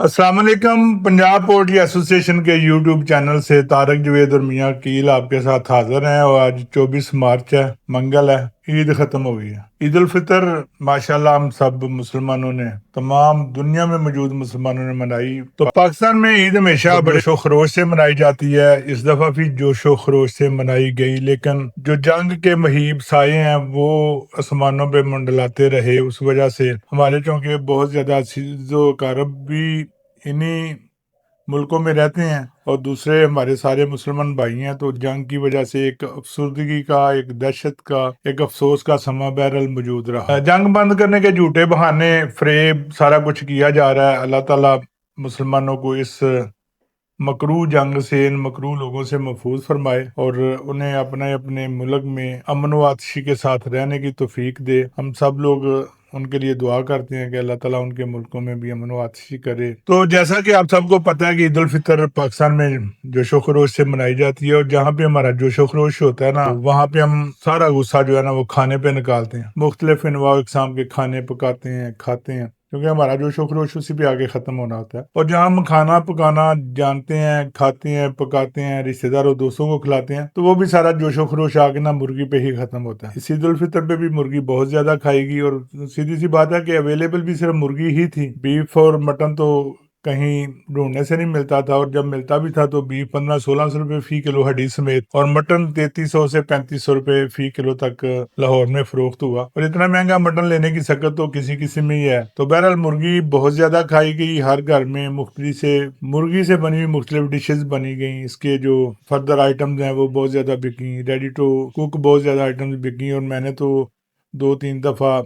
السلام علیکم. Punjab poultry association کے یوٹیوب چینل سے طارق جوید اور میاں کیل آپ کے ساتھ حاضر ہیں. اور آج 24 مارچ ہے، منگل ہے، عید ختم ہو گئی ہے. عید الفطر ماشاءاللہ ہم سب مسلمانوں نے، تمام دنیا میں موجود مسلمانوں نے منائی. تو پاکستان میں عید ہمیشہ بڑے جوش و خروش سے منائی جاتی ہے. اس دفعہ بھی جوش و خروش سے منائی گئی، لیکن جو جنگ کے مہیب سائے ہیں وہ آسمانوں پہ منڈلاتے رہے. اس وجہ سے ہمارے چونکہ بہت زیادہ عزیز و اقارب بھی انہی ملکوں میں رہتے ہیں اور دوسرے ہمارے سارے مسلمان بھائی ہیں، تو جنگ کی وجہ سے ایک افسردگی کا، ایک دہشت کا، ایک افسوس کا سما بہرحال موجود رہا. جنگ بند کرنے کے جھوٹے بہانے، فریب، سارا کچھ کیا جا رہا ہے. اللہ تعالیٰ مسلمانوں کو اس مکروہ جنگ سے، ان مکروہ لوگوں سے محفوظ فرمائے اور انہیں اپنے ملک میں امن و آتشی کے ساتھ رہنے کی توفیق دے. ہم سب لوگ ان کے لیے دعا کرتے ہیں کہ اللہ تعالیٰ ان کے ملکوں میں بھی امن و آتشی کرے. تو جیسا کہ آپ سب کو پتہ ہے کہ عید الفطر پاکستان میں جوش و خروش سے منائی جاتی ہے، اور جہاں پہ ہمارا جوش و خروش ہوتا ہے نا، وہاں پہ ہم سارا غصہ جو ہے نا وہ کھانے پہ نکالتے ہیں. مختلف انواع اقسام کے کھانے پکاتے ہیں، کھاتے ہیں، کیونکہ ہمارا جوش و خروش اسی پہ آگے ختم ہونا ہوتا ہے. اور جہاں ہم کھانا پکانا جانتے ہیں، کھاتے ہیں، پکاتے ہیں، رشتہ داروں دوستوں کو کھلاتے ہیں، تو وہ بھی سارا جوش و خروش آگے نا مرغی پہ ہی ختم ہوتا ہے. اس عید الفطر پہ بھی مرغی بہت زیادہ کھائی گئی، اور سیدھی سی بات ہے کہ اویلیبل بھی صرف مرغی ہی تھی. بیف اور مٹن تو کہیں ڈھونڈنے سے نہیں ملتا تھا، اور جب ملتا بھی تھا تو بیف 1500-1600 روپے فی کلو ہڈی سمیت، اور مٹن 3300 سے 3500 روپے فی کلو تک لاہور میں فروخت ہوا. اور اتنا مہنگا مٹن لینے کی سکت تو کسی میں ہی ہے. تو بہرحال مرغی بہت زیادہ کھائی گئی. ہر گھر میں مختلف سے مرغی سے بنی ہوئی مختلف ڈشز بنی گئیں. اس کے جو فردر آئٹمز ہیں وہ بہت زیادہ بکی، ریڈی ٹو کوک بہت زیادہ آئٹمز بکی. اور میں نے تو 2-3 دفعہ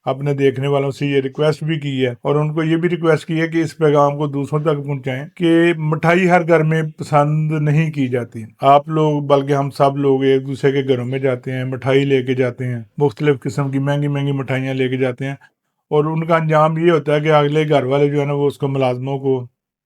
اپنے دیکھنے والوں سے یہ ریکویسٹ بھی کی ہے، اور ان کو یہ بھی ریکویسٹ کی ہے کہ اس پیغام کو دوسروں تک پہنچائیں کہ مٹھائی ہر گھر میں پسند نہیں کی جاتی. آپ لوگ بلکہ ہم سب لوگ ایک دوسرے کے گھروں میں جاتے ہیں، مٹھائی لے کے جاتے ہیں، مختلف قسم کی مہنگی مہنگی مٹھائیاں لے کے جاتے ہیں، اور ان کا انجام یہ ہوتا ہے کہ اگلے گھر والے جو ہے نا وہ اس کو ملازموں کو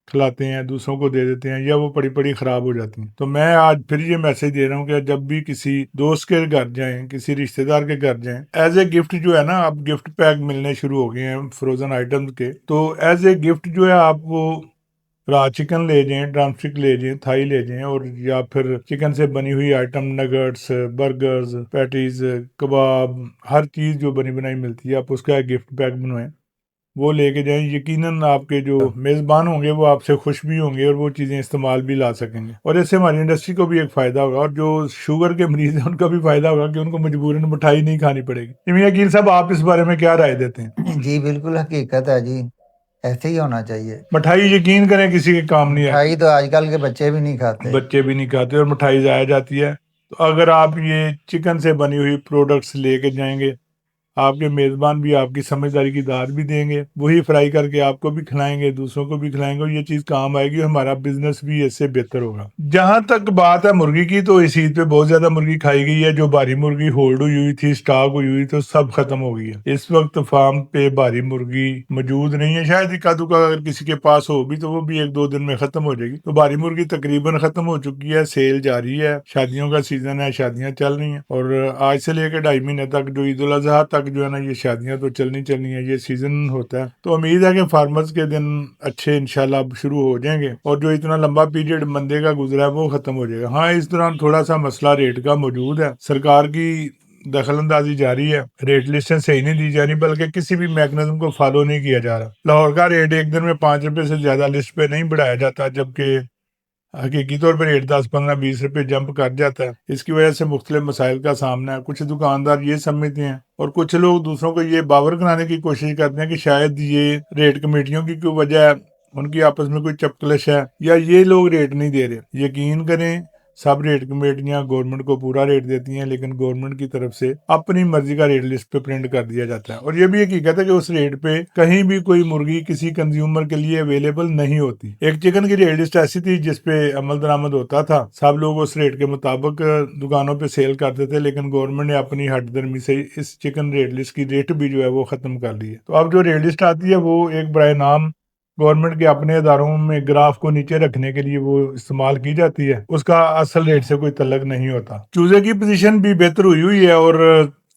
کھلاتے ہیں، دوسروں کو دے دیتے ہیں، یا وہ پڑی خراب ہو جاتی ہیں. تو میں آج پھر یہ میسج دے رہا ہوں کہ جب بھی کسی دوست کے گھر جائیں، کسی رشتہ دار کے گھر جائیں، ایز اے گفٹ جو ہے نا، اب گفٹ پیک ملنے شروع ہو گئے ہیں فروزن آئٹمز کے، تو ایز اے گفٹ جو ہے آپ وہ را چکن لے جائیں، ڈرم اسٹک لے جائیں، تھائی لے جائیں، اور یا پھر چکن سے بنی ہوئی آئٹم، نگٹس، برگرز، پیٹیز، کباب، ہر چیز جو بنی بنائی ملتی ہے آپ اس کا گفٹ پیک بنوائیں، وہ لے کے جائیں. یقیناً آپ کے جو میزبان ہوں گے وہ آپ سے خوش بھی ہوں گے، اور وہ چیزیں استعمال بھی لا سکیں گے. اور اس سے ہماری انڈسٹری کو بھی ایک فائدہ ہوگا، اور جو شوگر کے مریض ہیں ان کا بھی فائدہ ہوگا کہ ان کو مجبوراً مٹھائی نہیں کھانی پڑے گی. میاں کیل صاحب، آپ اس بارے میں کیا رائے دیتے ہیں؟ جی بالکل حقیقت ہے جی، ایسے ہی ہونا چاہیے. مٹھائی یقین کریں کسی کے کام نہیں مٹھائی آتی، تو آج کل کے بچے بھی نہیں کھاتے. بچے بھی نہیں کھاتے، اور مٹھائی ضائع جاتی ہے. تو اگر آپ یہ چکن سے بنی ہوئی پروڈکٹس لے کے جائیں گے، آپ کے میزبان بھی آپ کی سمجھداری کی داد بھی دیں گے، وہی فرائی کر کے آپ کو بھی کھلائیں گے، دوسروں کو بھی کھلائیں گے، اور یہ چیز کام آئے گی، ہمارا بزنس بھی اس سے بہتر ہوگا. جہاں تک بات ہے مرغی کی، تو اس عید پہ بہت زیادہ مرغی کھائی گئی ہے. جو بھاری مرغی ہولڈ ہوئی تھی، سٹاک ہوئی تو سب ختم ہو گئی ہے. اس وقت فارم پہ بھاری مرغی موجود نہیں ہے. شاید اکا دکا اگر کسی کے پاس ہو بھی تو وہ بھی 1-2 دن میں ختم ہو جائے گی. تو بھاری مرغی تقریباً ختم ہو چکی ہے. سیل جاری ہے، شادیوں کا سیزن ہے، شادیاں چل رہی ہیں، اور آج سے لے کے 2.5 مہینے تک، جو عید الاضحیٰ تک جو ہے نا، یہ شادیاں تو چلنی ہے، یہ سیزن ہوتا ہے. تو امید ہے کہ فارمرز کے دن اچھے انشاءاللہ اب شروع ہو جائیں گے، اور جو اتنا لمبا پیریڈ بندے کا گزرا ہے وہ ختم ہو جائے گا. ہاں، اس دوران تھوڑا سا مسئلہ ریٹ کا موجود ہے. سرکار کی دخل اندازی جاری ہے، ریٹ لسٹیں صحیح نہیں دی جا رہی، بلکہ کسی بھی میکنزم کو فالو نہیں کیا جا رہا. لاہور کا ریٹ ایک دن میں 5 روپے سے زیادہ لسٹ پہ نہیں بڑھایا جاتا، جبکہ حقیقی طور پر ریٹ 10, 15, 20 روپے جمپ کر جاتا ہے. اس کی وجہ سے مختلف مسائل کا سامنا ہے. کچھ دکاندار یہ سمجھتے ہیں، اور کچھ لوگ دوسروں کو یہ باور کرانے کی کوشش کرتے ہیں کہ شاید یہ ریٹ کمیٹیوں کی کوئی وجہ ہے، ان کی آپس میں کوئی چپکلش ہے، یا یہ لوگ ریٹ نہیں دے رہے. یقین کریں، سب ریٹ کمیٹیاں گورنمنٹ کو پورا ریٹ دیتی ہیں، لیکن گورنمنٹ کی طرف سے اپنی مرضی کا ریٹ لسٹ پہ پرنٹ کر دیا جاتا ہے. اور یہ بھی حقیقت ہے کہ اس ریٹ پہ کہیں بھی کوئی مرغی کسی کنزیومر کے لیے اویلیبل نہیں ہوتی. ایک چکن کی ریٹ لسٹ ایسی تھی جس پہ عمل درآمد ہوتا تھا، سب لوگ اس ریٹ کے مطابق دکانوں پہ سیل کرتے تھے، لیکن گورنمنٹ نے اپنی ہٹ درمی سے اس چکن ریٹ لسٹ کی ریٹ بھی جو ہے وہ ختم کر لی ہے. تو اب جو ریٹ لسٹ آتی ہے وہ ایک برائے نام گورنمنٹ کے اپنے اداروں میں گراف کو نیچے رکھنے کے لیے وہ استعمال کی جاتی ہے، اس کا اصل ریٹ سے کوئی تعلق نہیں ہوتا. چوزے کی پوزیشن بھی بہتر ہوئی ہے، اور